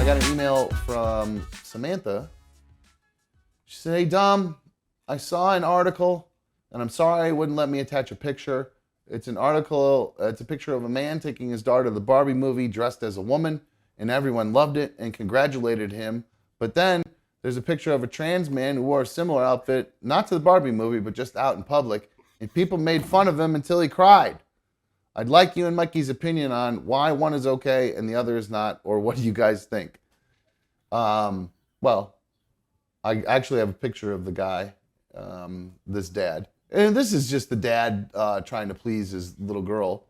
got an email from Samantha. She said, "Hey, Dom, I saw an article, and I'm sorry it wouldn't let me attach a picture. It's an article, it's a picture of a man taking his daughter to the Barbie movie dressed as a woman, and everyone loved it and congratulated him. But then there's a picture of a trans man who wore a similar outfit, not to the Barbie movie, but just out in public, and people made fun of him until he cried. I'd like you and Mikey's opinion on why one is okay and the other is not, or what do you guys think?" Well, I actually have a picture of the guy, this dad. And this is just the dad trying to please his little girl.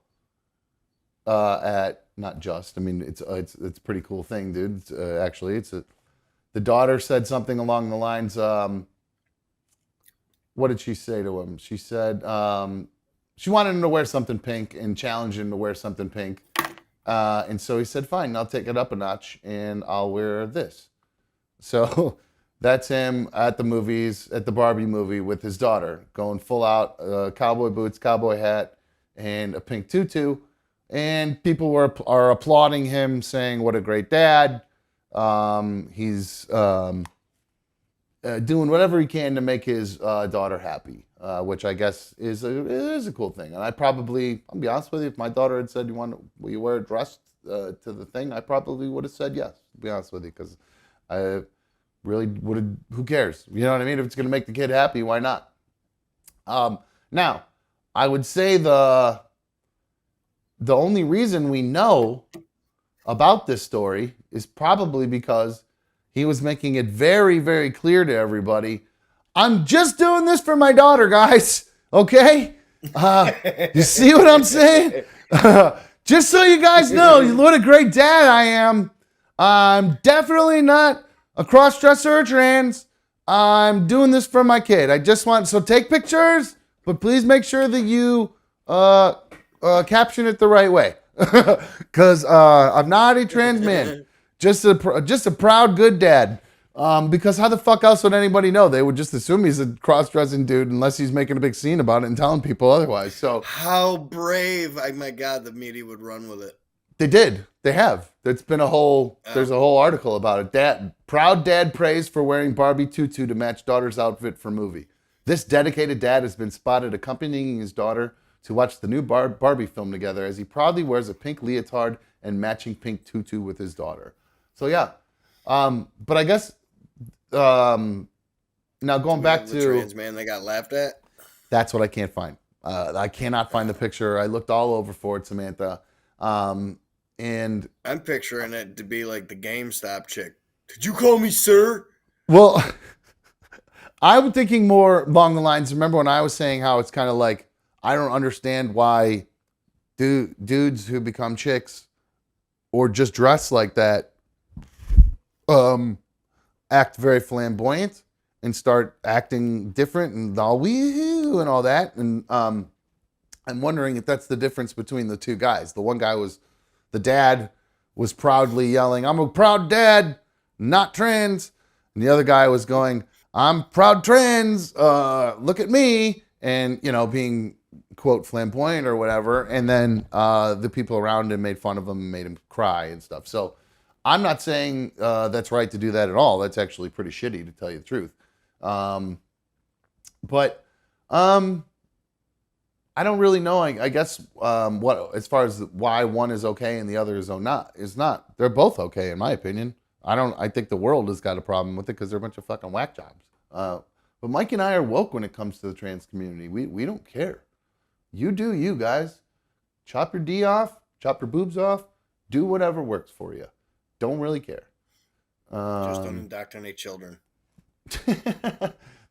Not just, I mean, it's a pretty cool thing, dude. The daughter said something along the lines, what did she say to him? She said, she wanted him to wear something pink and challenged him to wear something pink. And so he said, fine, I'll take it up a notch and I'll wear this. So that's him at the movies, at the Barbie movie with his daughter, going full out, cowboy boots, cowboy hat, and a pink tutu. And people are applauding him, saying, what a great dad. He's doing whatever he can to make his daughter happy, which I guess is a cool thing. And I'll be honest with you, if my daughter had said, will you wear a dress to the thing, I probably would have said yes, to be honest with you, because I really would have, who cares? You know what I mean? If it's going to make the kid happy, why not? Now, I would say the only reason we know about this story is probably because he was making it very, very clear to everybody, I'm just doing this for my daughter, guys. Okay? You see what I'm saying? Just so you guys know what a great dad I am. I'm definitely not a cross-dresser or trans. I'm doing this for my kid. So take pictures, but please make sure that you caption it the right way. Because I'm not a trans man. Just a proud, good dad. Because how the fuck else would anybody know? They would just assume he's a cross-dressing dude unless he's making a big scene about it and telling people otherwise. So how brave! My God, the media would run with it. They did. They have. There's a whole article about it. Proud dad praised for wearing Barbie tutu to match daughter's outfit for movie. This dedicated dad has been spotted accompanying his daughter to watch the new Barbie film together as he proudly wears a pink leotard and matching pink tutu with his daughter. So yeah. But I guess now going back to trans man they got laughed at. That's what I can't find. I cannot find the picture. I looked all over for it, Samantha. And I'm picturing it to be like the GameStop chick. Did you call me sir? Well, I'm thinking more along the lines. Remember when I was saying how it's kind of like, I don't understand why dudes who become chicks or just dress like that act very flamboyant and start acting different and all wee-hoo and all that. And I'm wondering if that's the difference between the two guys. The dad was proudly yelling, I'm a proud dad, not trans. And the other guy was going, I'm proud trans, look at me. And, being, quote, flamboyant or whatever. And then the people around him made fun of him and made him cry and stuff. So I'm not saying that's right to do that at all. That's actually pretty shitty, to tell you the truth. But I don't really know. I guess what as far as why one is okay and the other is not. They're both okay in my opinion. I think the world has got a problem with it because they're a bunch of fucking whack jobs. But Mike and I are woke when it comes to the trans community. We don't care. You do you, guys. Chop your D off, chop your boobs off, do whatever works for you. Don't really care. Just don't indoctrinate children.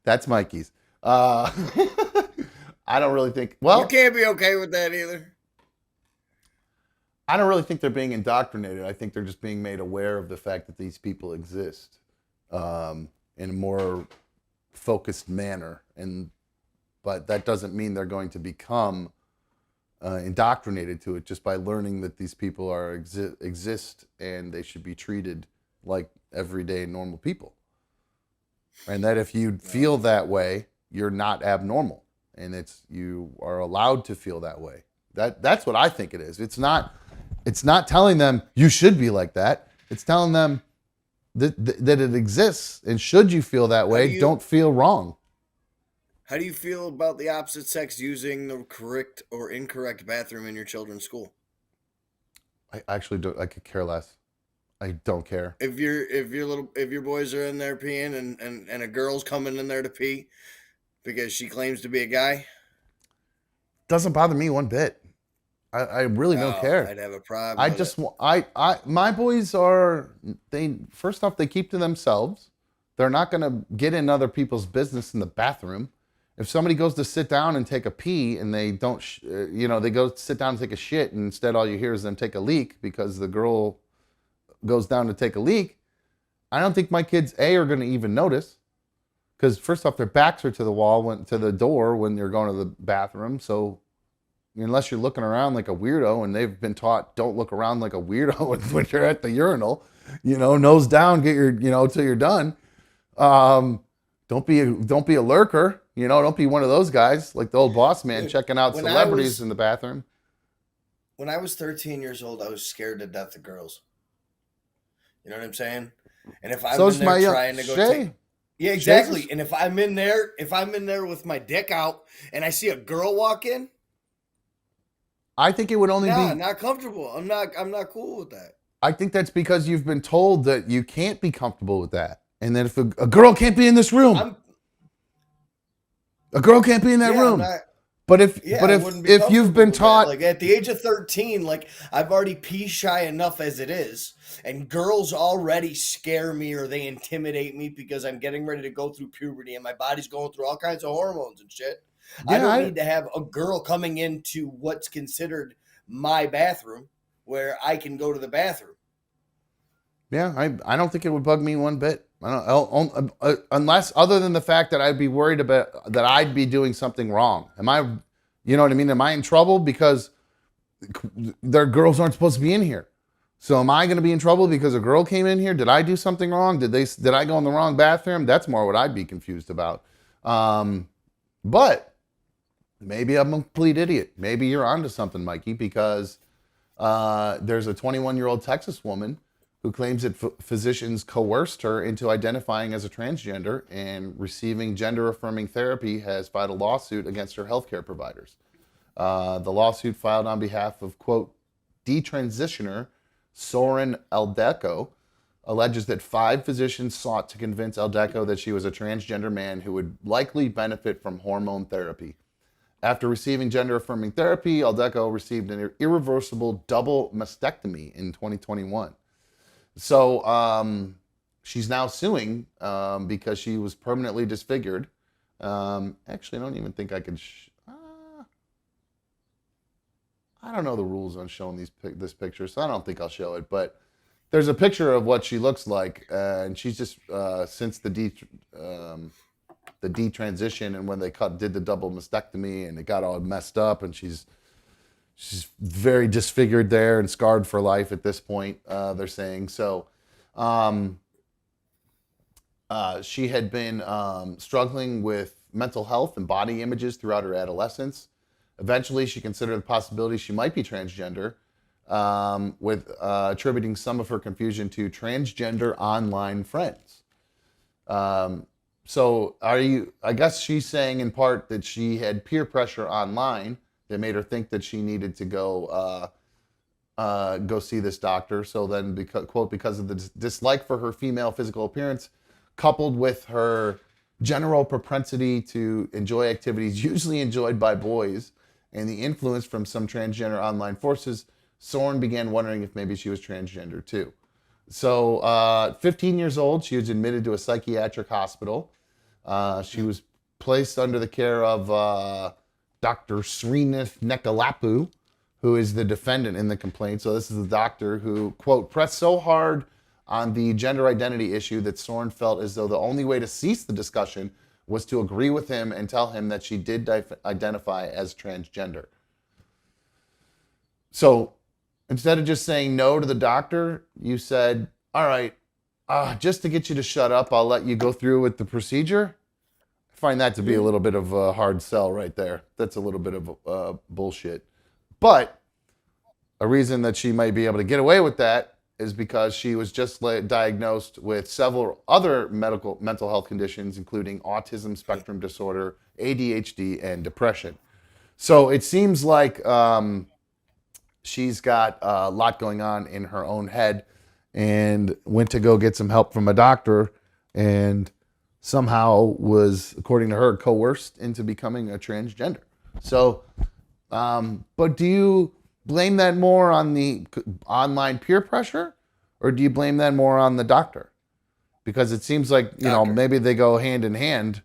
That's Mikey's. I don't really think... Well, you can't be okay with that either. I don't really think they're being indoctrinated. I think they're just being made aware of the fact that these people exist in a more focused manner. But that doesn't mean they're going to become indoctrinated to it just by learning that these people exist and they should be treated like everyday normal people. And that if you feel that way, you're not abnormal. And you are allowed to feel that way. That's what I think it is. It's not telling them you should be like that. It's telling them that it exists. And should you feel that How do way, you don't feel wrong. how do you feel about the opposite sex using the correct or incorrect bathroom in your children's school? I actually don't. I could care less. I don't care. If your boys are in there peeing and a girl's coming in there to pee because she claims to be a guy, Doesn't bother me one bit. I really don't oh, care. I'd have a problem I with it. just my boys are, they first off, they keep to themselves. They're not going to get in other people's business in the bathroom. If somebody goes to sit down and take a pee and they don't, they go sit down and take a shit, and instead all you hear is them take a leak because the girl goes down to take a leak, I don't think my kids are going to even notice, because first off, their backs are to the wall, to the door when you're going to the bathroom. So unless you're looking around like a weirdo, and they've been taught don't look around like a weirdo when you're at the urinal, nose down, get your, till you're done. Don't be a lurker, don't be one of those guys like the old boss man Dude, checking out when celebrities in the bathroom. I was 13 years old, I was scared to death of girls. You know what I'm saying? And if I'm So in is my there trying to go Shay. take, yeah, exactly. And if I'm in there with my dick out and I see a girl walk in, I think it would only be. not comfortable. I'm not cool with that. I think that's because you've been told that you can't be comfortable with that, and that if a girl can't be in this room, a girl can't be in that room. But if you've been taught, like at the age of 13, like I've already pee shy enough as it is, and girls already scare me or they intimidate me because I'm getting ready to go through puberty and my body's going through all kinds of hormones and shit. Yeah, I don't need to have a girl coming into what's considered my bathroom where I can go to the bathroom. yeah, I don't think it would bug me one bit. Unless, other than the fact that I'd be worried about that I'd be doing something wrong. Am I, you know what I mean? Am I in trouble because their girls aren't supposed to be in here? So am I going to be in trouble because a girl came in here? Did I do something wrong? Did I go in the wrong bathroom? That's more what I'd be confused about. But maybe I'm a complete idiot. Maybe you're onto something, Mikey, because there's a 21-year-old Texas woman who claims that physicians coerced her into identifying as a transgender and receiving gender-affirming therapy, has filed a lawsuit against her healthcare providers. The lawsuit, filed on behalf of, quote, detransitioner Soren Aldeco, alleges that 5 physicians sought to convince Aldeco that she was a transgender man who would likely benefit from hormone therapy. After receiving gender-affirming therapy, Aldeco received an irreversible double mastectomy in 2021. So she's now suing because she was permanently disfigured. Actually, I don't even think I could. I don't know the rules on showing this picture, so I don't think I'll show it. But there's a picture of what she looks like, and she's just since the detransition and when they did the double mastectomy and it got all messed up, and she's very disfigured there and scarred for life at this point, they're saying. So she had been struggling with mental health and body images throughout her adolescence. Eventually, she considered the possibility she might be transgender, with attributing some of her confusion to transgender online friends. So I guess she's saying in part that she had peer pressure online that made her think that she needed to go see this doctor. So then, because of the dislike for her female physical appearance, coupled with her general propensity to enjoy activities usually enjoyed by boys, and the influence from some transgender online forces, Soren began wondering if maybe she was transgender too. So 15 years old, she was admitted to a psychiatric hospital. She was placed under the care of Dr. Srinath Nekalapu, who is the defendant in the complaint. So this is the doctor who, quote, pressed so hard on the gender identity issue that Soren felt as though the only way to cease the discussion was to agree with him and tell him that she did identify as transgender. So instead of just saying no to the doctor, you said, all right, just to get you to shut up, I'll let you go through with the procedure. I find that to be a little bit of a hard sell right there. That's a little bit of bullshit. But a reason that she might be able to get away with that is because she was just diagnosed with several other mental health conditions, including autism spectrum disorder, ADHD, and depression. So it seems like she's got a lot going on in her own head, and went to go get some help from a doctor, and somehow was, according to her, coerced into becoming a transgender. So, but do you blame that more on the online peer pressure, or do you blame that more on the doctor? Because it seems like, Doctor. maybe they go hand in hand.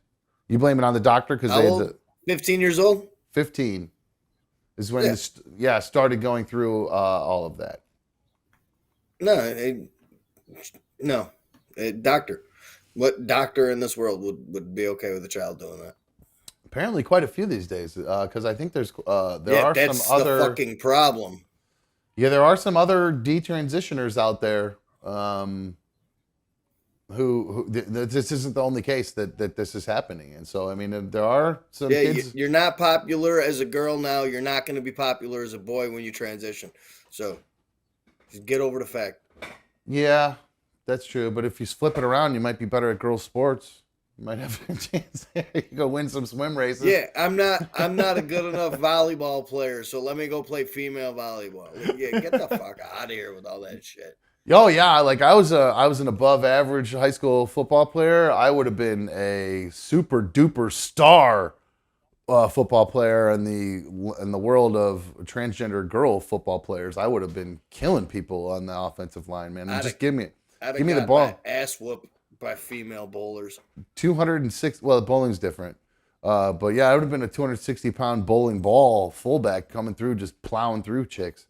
You blame it on the doctor because How they old? 15 years old? 15 is when Yeah. started going through all of that. No, doctor. What doctor in this world would be okay with a child doing that? Apparently, quite a few these days, because I think there Yeah, are some that's the other fucking problem. there are some other detransitioners out there, this isn't the only case that this is happening, and so I mean there are some Yeah, kids. you're not popular as a girl now. You're not going to be popular as a boy when you transition. So just get over the fact. Yeah, that's true. But if you flip it around, you might be better at girls' sports. You might have a chance. You go win some swim races. Yeah, I'm not a good enough volleyball player, so let me go play female volleyball. Yeah, get the fuck out of here with all that shit. Oh yeah, like I was an above average high school football player. I would have been a super duper star football player in the world of transgender girl football players. I would have been killing people on the offensive line, man. And just give me the ball. My ass whooped by female bowlers. 206. Well, bowling's different. But yeah, I would have been a 260-pound bowling ball fullback coming through, just plowing through chicks.